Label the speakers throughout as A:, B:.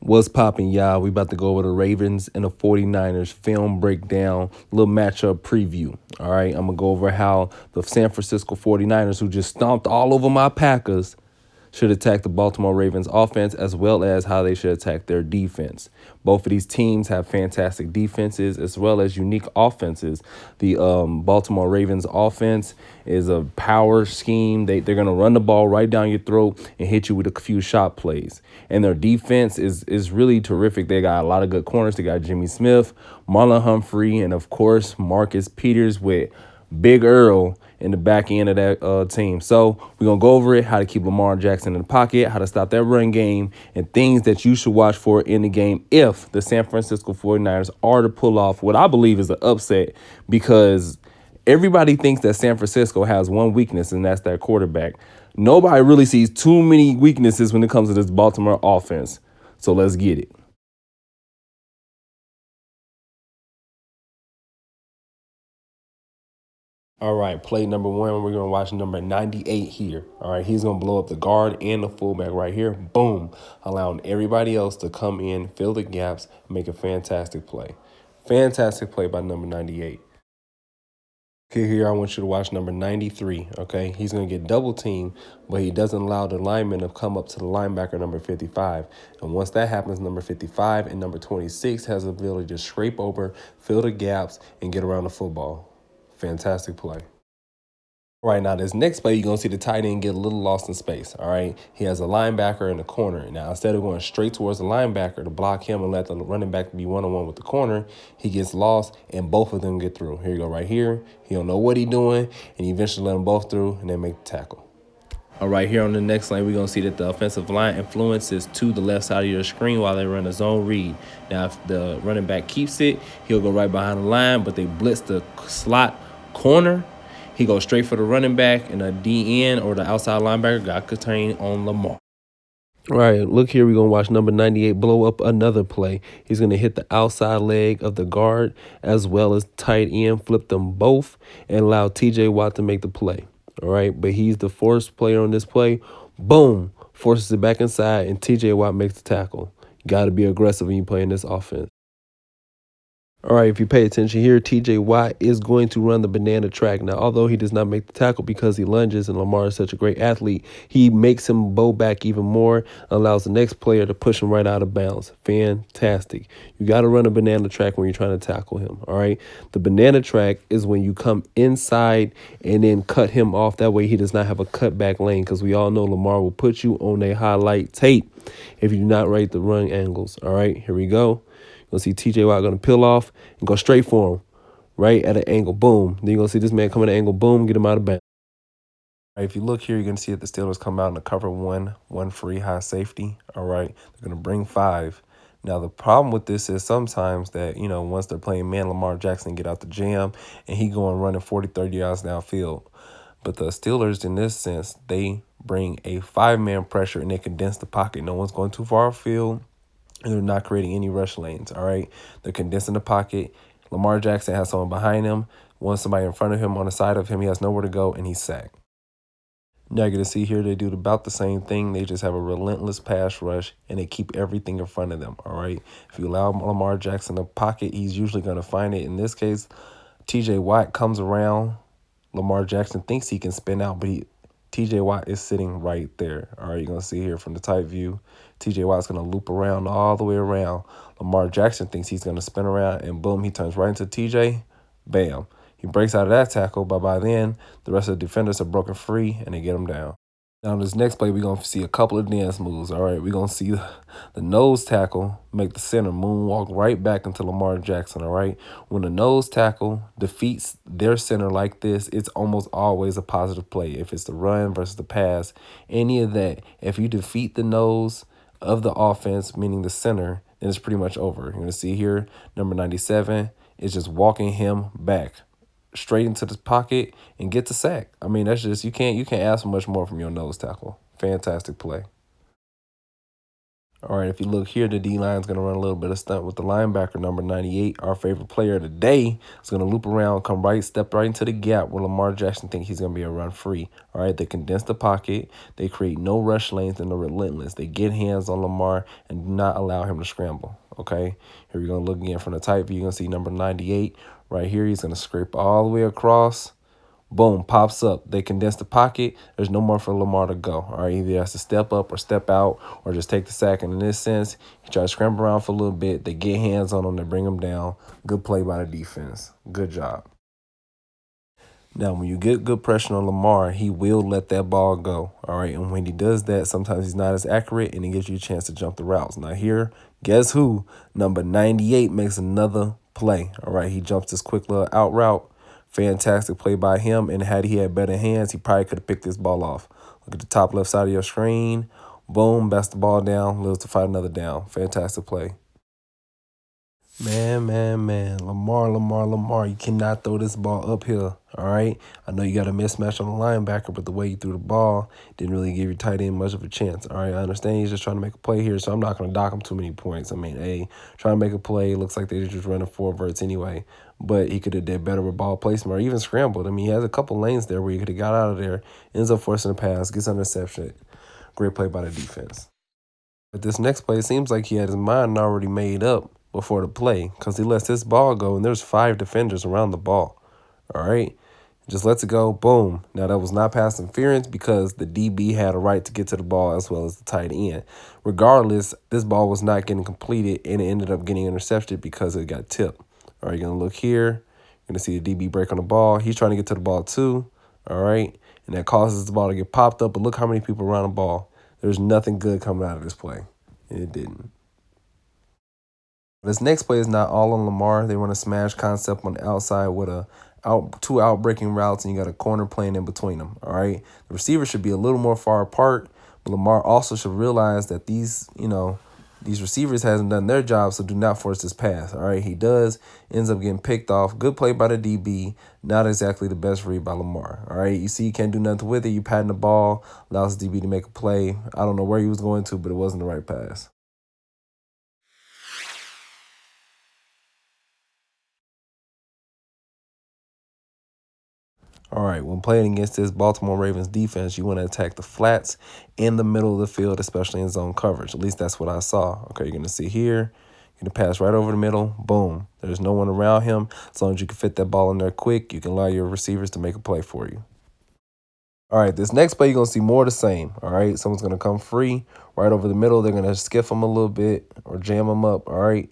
A: What's popping, y'all? We about to go over the Ravens and the 49ers film breakdown, little matchup preview. All right, I'm going to go over how the San Francisco 49ers, who just stomped all over my Packers, should attack the Baltimore Ravens offense, as well as how they should attack their defense. Both of these teams have fantastic defenses as well as unique offenses. The Baltimore Ravens offense is a power scheme. They're going to run the ball right down your throat and hit you with a few shot plays. And their defense is really terrific. They got a lot of good corners. They got Jimmy Smith, Marlon Humphrey, and of course Marcus Peters with Big Earl in the back end of that team. So we're going to go over it, how to keep Lamar Jackson in the pocket, how to stop that run game, and things that you should watch for in the game if the San Francisco 49ers are to pull off what I believe is an upset, because everybody thinks that San Francisco has one weakness, and that's their quarterback. Nobody really sees too many weaknesses when it comes to this Baltimore offense. So let's get it. All right, play number one, we're going to watch number 98 here. All right, he's going to blow up the guard and the fullback right here. Boom, allowing everybody else to come in, fill the gaps, make a fantastic play. Fantastic play by number 98. Okay, here I want you to watch number 93, okay? He's going to get double teamed, but he doesn't allow the lineman to come up to the linebacker number 55. And once that happens, number 55 and number 26 has the ability to scrape over, fill the gaps, and get around the football. Fantastic play. Right now, this next play, you're going to see the tight end get a little lost in space, all right? He has a linebacker in the corner. Now, instead of going straight towards the linebacker to block him and let the running back be one-on-one with the corner, he gets lost, and both of them get through. Here you go right here. He don't know what he's doing, and he eventually let them both through, and then make the tackle. All right, here on the next line, we're going to see that the offensive line influences to the left side of your screen while they run a zone read. Now, if the running back keeps it, he'll go right behind the line, but they blitz the slot corner. He goes straight for the running back, and a DN or the outside linebacker got contained on Lamar. All right, look here. We're going to watch number 98 blow up another play. He's going to hit the outside leg of the guard as well as tight end, flip them both, and allow TJ Watt to make the play. All right, but he's the forced player on this play. Boom, forces it back inside, and TJ Watt makes the tackle. You got to be aggressive when you play in this offense. All right, if you pay attention here, TJ Watt is going to run the banana track. Now, although he does not make the tackle because he lunges and Lamar is such a great athlete, he makes him bow back even more, allows the next player to push him right out of bounds. Fantastic. You got to run a banana track when you're trying to tackle him, all right? The banana track is when you come inside and then cut him off. That way he does not have a cutback lane, because we all know Lamar will put you on a highlight tape if you do not rate the run angles, all right? Here we go. You'll see TJ Watt going to peel off and go straight for him, right at an angle. Boom. Then you're going to see this man come at an angle. Boom, get him out of bounds. Right, if you look here, you're going to see that the Steelers come out in the cover one free high safety. All right, they're going to bring 5. Now, the problem with this is sometimes that, once they're playing man, Lamar Jackson get out the jam, and he going running 40, 30 yards downfield. But the Steelers, in this sense, they bring a 5-man pressure, and they condense the pocket. No one's going too far afield. And they're not creating any rush lanes, all right? They're condensing the pocket. Lamar Jackson has someone behind him. Once somebody in front of him, on the side of him, he has nowhere to go, and he's sacked. Now you're going to see here they do about the same thing. They just have a relentless pass rush, and they keep everything in front of them, all right? If you allow Lamar Jackson to pocket, he's usually going to find it. In this case, TJ Watt comes around. Lamar Jackson thinks he can spin out, but TJ Watt is sitting right there. All right, you're going to see here from the tight view, TJ Watt's going to loop around all the way around. Lamar Jackson thinks he's going to spin around, and boom, he turns right into TJ. Bam. He breaks out of that tackle, but by then, the rest of the defenders are broken free, and they get him down. Now, this next play, we're going to see a couple of dance moves. All right, we're going to see the nose tackle make the center moonwalk right back into Lamar Jackson, all right? When the nose tackle defeats their center like this, it's almost always a positive play. If it's the run versus the pass, any of that, if you defeat the nose of the offense, meaning the center, then it's pretty much over. You're going to see here, number 97 is just walking him back straight into the pocket and get the sack. I mean, that's just, you can't ask for much more from your nose tackle. Fantastic play. All right, if you look here, the D-line is going to run a little bit of stunt with the linebacker, number 98. Our favorite player of the day is going to loop around, come right, step right into the gap where Lamar Jackson thinks he's going to be a run free. All right, they condense the pocket. They create no rush lanes, and they're relentless. They get hands on Lamar and do not allow him to scramble. Okay, here we're going to look again from the tight view. You're going to see number 98 right here. He's going to scrape all the way across. Boom, pops up. They condense the pocket. There's no more for Lamar to go. All right, either he has to step up or step out or just take the sack. And in this sense, he tries to scramble around for a little bit. They get hands on him. They bring him down. Good play by the defense. Good job. Now, when you get good pressure on Lamar, he will let that ball go, all right? And when he does that, sometimes he's not as accurate, and he gives you a chance to jump the routes. Now here, guess who? Number 98 makes another play, all right? He jumps this quick little out route. Fantastic play by him, and had he had better hands, he probably could have picked this ball off. Look at the top left side of your screen. Boom, bats the ball down, lives to fight another down. Fantastic play. Man. Lamar. You cannot throw this ball up here, all right? I know you got a mismatch on the linebacker, but the way you threw the ball didn't really give your tight end much of a chance, all right? I understand he's just trying to make a play here, so I'm not going to dock him too many points. I mean, hey, trying to make a play, looks like they're just running four verts anyway, but he could have did better with ball placement or even scrambled. I mean, he has a couple lanes there where he could have got out of there, ends up forcing a pass, gets an interception. Great play by the defense. But this next play, it seems like he had his mind already made up before the play because he lets this ball go, and there's 5 defenders around the ball. All right? Just lets it go. Boom. Now, that was not pass interference because the DB had a right to get to the ball as well as the tight end. Regardless, this ball was not getting completed, and it ended up getting intercepted because it got tipped. All right, you're going to look here. You're going to see the DB break on the ball. He's trying to get to the ball too. All right? And that causes the ball to get popped up. But look how many people around the ball. There's nothing good coming out of this play. And it didn't. This next play is not all on Lamar. They run a smash concept on the outside with two out-breaking routes, and you got a corner playing in between them, all right? The receiver should be a little more far apart, but Lamar also should realize that these receivers hasn't done their job, so do not force this pass, all right? He does, ends up getting picked off. Good play by the DB, not exactly the best read by Lamar, all right? You see, you can't do nothing with it. You patting the ball, allows the DB to make a play. I don't know where he was going to, but it wasn't the right pass. All right, when playing against this Baltimore Ravens defense, you want to attack the flats in the middle of the field, especially in zone coverage. At least that's what I saw. Okay, you're going to see here. You're going to pass right over the middle. Boom. There's no one around him. As long as you can fit that ball in there quick, you can allow your receivers to make a play for you. All right, this next play, you're going to see more of the same. All right, someone's going to come free right over the middle. They're going to skiff him a little bit or jam him up. All right.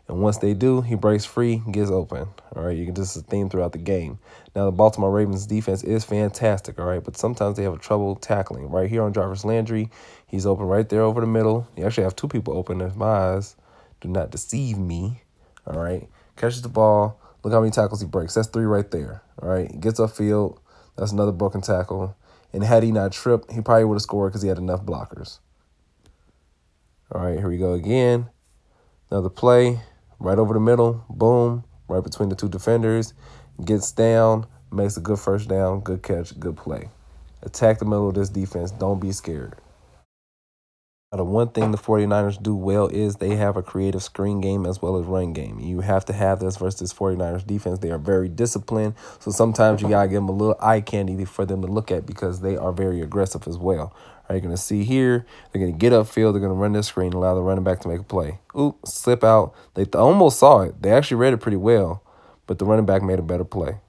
A: And once they do, he breaks free, gets open. All right, you can just theme throughout the game. Now, the Baltimore Ravens defense is fantastic, all right, but sometimes they have trouble tackling. Right here on Jarvis Landry, he's open right there over the middle. You actually have 2 people open. If my eyes do not deceive me, all right. Catches the ball. Look how many tackles he breaks. That's 3 right there, all right. Gets upfield. That's another broken tackle. And had he not tripped, he probably would have scored because he had enough blockers. All right, here we go again. Another play. Right over the middle, boom, right between the 2 defenders, gets down, makes a good first down, good catch, good play. Attack the middle of this defense. Don't be scared. Now, the one thing the 49ers do well is they have a creative screen game as well as run game. You have to have this versus 49ers defense. They are very disciplined, so sometimes you got to give them a little eye candy for them to look at because they are very aggressive as well. All right, you're going to see here, they're going to get upfield, they're going to run this screen, allow the running back to make a play. Oop, slip out. They almost saw it. They actually read it pretty well, but the running back made a better play. All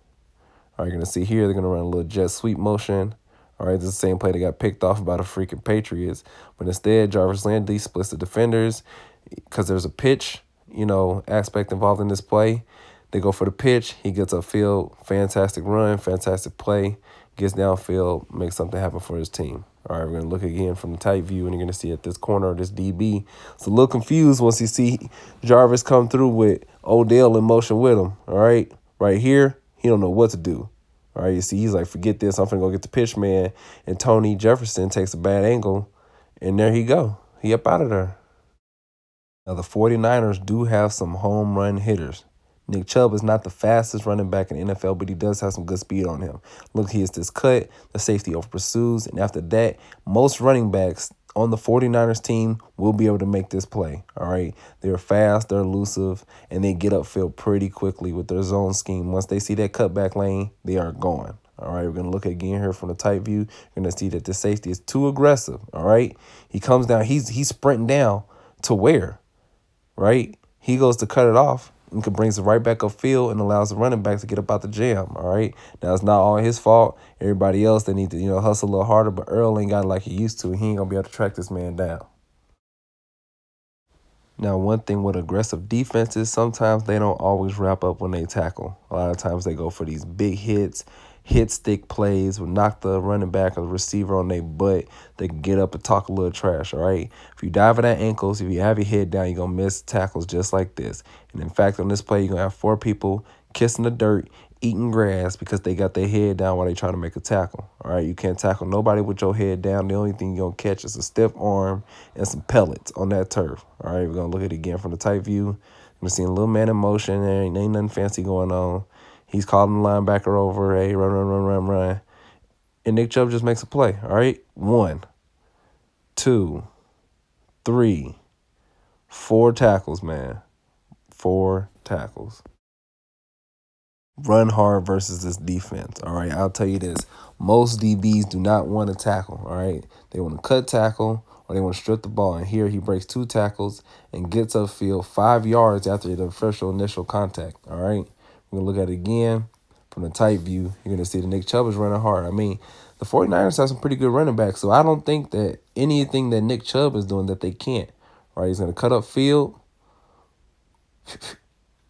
A: right, you're going to see here, they're going to run a little jet sweep motion. All right, this is the same play that got picked off by the freaking Patriots. But instead, Jarvis Landry splits the defenders because there's a pitch, aspect involved in this play. They go for the pitch. He gets upfield. Fantastic run, fantastic play. Gets downfield, makes something happen for his team. All right, we're going to look again from the tight view, and you're going to see at this corner, this DB. It's a little confused once you see Jarvis come through with Odell in motion with him. All right, right here, he don't know what to do. All right, you see, he's like, forget this. I'm finna go get the pitch man. And Tony Jefferson takes a bad angle, and there he go. He up out of there. Now, the 49ers do have some home run hitters. Nick Chubb is not the fastest running back in the NFL, but he does have some good speed on him. Look, he is this cut, the safety over pursues, and after that, most running backs on the 49ers team will be able to make this play, all right? They're fast, they're elusive, and they get upfield pretty quickly with their zone scheme. Once they see that cutback lane, they are gone, all right? We're going to look again here from the tight view. You're going to see that the safety is too aggressive, all right? He comes down. He's sprinting down to where, right? He goes to cut it off and brings it right back upfield and allows the running back to get up out the jam, all right? Now, it's not all his fault. Everybody else, they need to, hustle a little harder, but Earl ain't got it like he used to. He ain't going to be able to track this man down. Now, one thing with aggressive defenses, sometimes they don't always wrap up when they tackle. A lot of times they go for these big hits, hit stick plays, will knock the running back or the receiver on their butt. They can get up and talk a little trash, all right? If you dive at ankles, if you have your head down, you're going to miss tackles just like this. And in fact, on this play, you're going to have 4 people kissing the dirt, eating grass because they got their head down while they trying to make a tackle. All right, you can't tackle nobody with your head down. The only thing you're going to catch is a stiff arm and some pellets on that turf. All right, we're going to look at it again from the tight view. We're seeing a little man in motion. There ain't nothing fancy going on. He's calling the linebacker over. Hey, run. And Nick Chubb just makes a play. All right, 1, 2, 3, 4 tackles, man. 4 tackles. Run hard versus this defense, all right? I'll tell you this. Most DBs do not want to tackle, all right? They want to cut tackle or they want to strip the ball. And here he breaks 2 tackles and gets upfield 5 yards after the first initial contact, all right? We're going to look at it again from the tight view. You're going to see that Nick Chubb is running hard. I mean, the 49ers have some pretty good running backs, so I don't think that anything that Nick Chubb is doing that they can't, all right? He's going to cut upfield.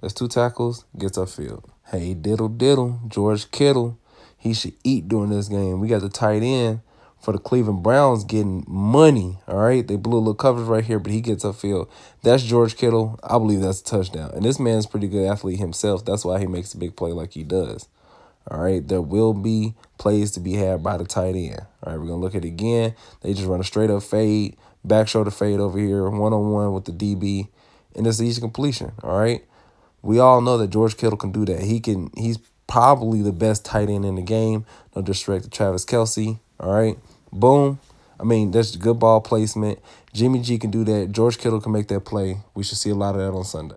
A: That's 2 tackles, gets upfield. Hey, diddle, George Kittle, he should eat during this game. We got the tight end for the Cleveland Browns getting money, all right? They blew a little coverage right here, but he gets upfield. That's George Kittle. I believe that's a touchdown. And this man's a pretty good athlete himself. That's why he makes a big play like he does, all right? There will be plays to be had by the tight end. All right, we're going to look at it again. They just run a straight-up fade, back shoulder fade over here, one-on-one with the DB, and it's easy completion, all right? We all know that George Kittle can do that. He's probably the best tight end in the game. No disrespect to Travis Kelce. All right. Boom. I mean, that's good ball placement. Jimmy G can do that. George Kittle can make that play. We should see a lot of that on Sunday.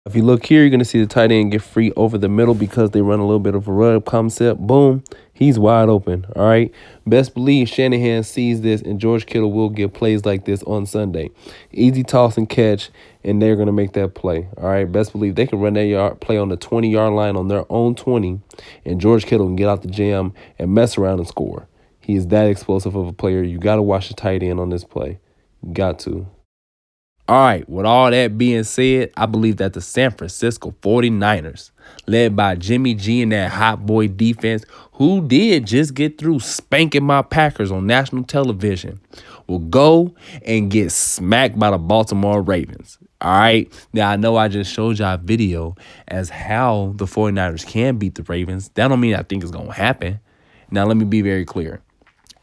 A: If you look here, you're going to see the tight end get free over the middle because they run a little bit of a run concept. Boom. He's wide open, all right? Best believe Shanahan sees this, and George Kittle will get plays like this on Sunday. Easy toss and catch, and they're going to make that play, all right? Best believe they can run that play on the 20-yard line on their own 20, and George Kittle can get out the jam and mess around and score. He is that explosive of a player. You got to watch the tight end on this play. You got to. All right, with all that being said, I believe that the San Francisco 49ers, led by Jimmy G and that hot boy defense, who did just get through spanking my Packers on national television, will go and get smacked by the Baltimore Ravens. All right, now I know I just showed y'all a video as how the 49ers can beat the Ravens. That don't mean I think it's going to happen. Now, let me be very clear.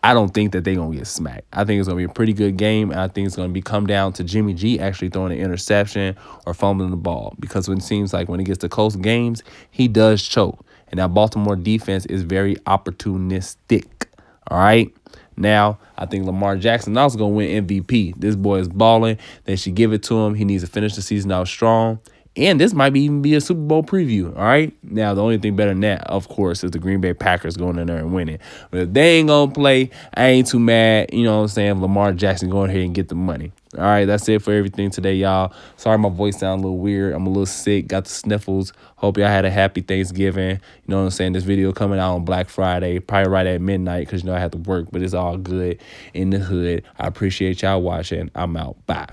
A: I don't think that they're going to get smacked. I think it's going to be a pretty good game, and I think it's going to come down to Jimmy G actually throwing an interception or fumbling the ball, because it seems like when it gets to close games, he does choke. And that Baltimore defense is very opportunistic, all right? Now, I think Lamar Jackson also going to win MVP. This boy is balling. They should give it to him. He needs to finish the season out strong. And this might even be a Super Bowl preview, all right? Now, the only thing better than that, of course, is the Green Bay Packers going in there and winning. But if they ain't going to play, I ain't too mad, you know what I'm saying, Lamar Jackson going ahead and get the money. All right, that's it for everything today, y'all. Sorry my voice sounds a little weird. I'm a little sick, got the sniffles. Hope y'all had a happy Thanksgiving. You know what I'm saying? This video coming out on Black Friday, probably right at midnight because, I have to work, but it's all good in the hood. I appreciate y'all watching. I'm out. Bye.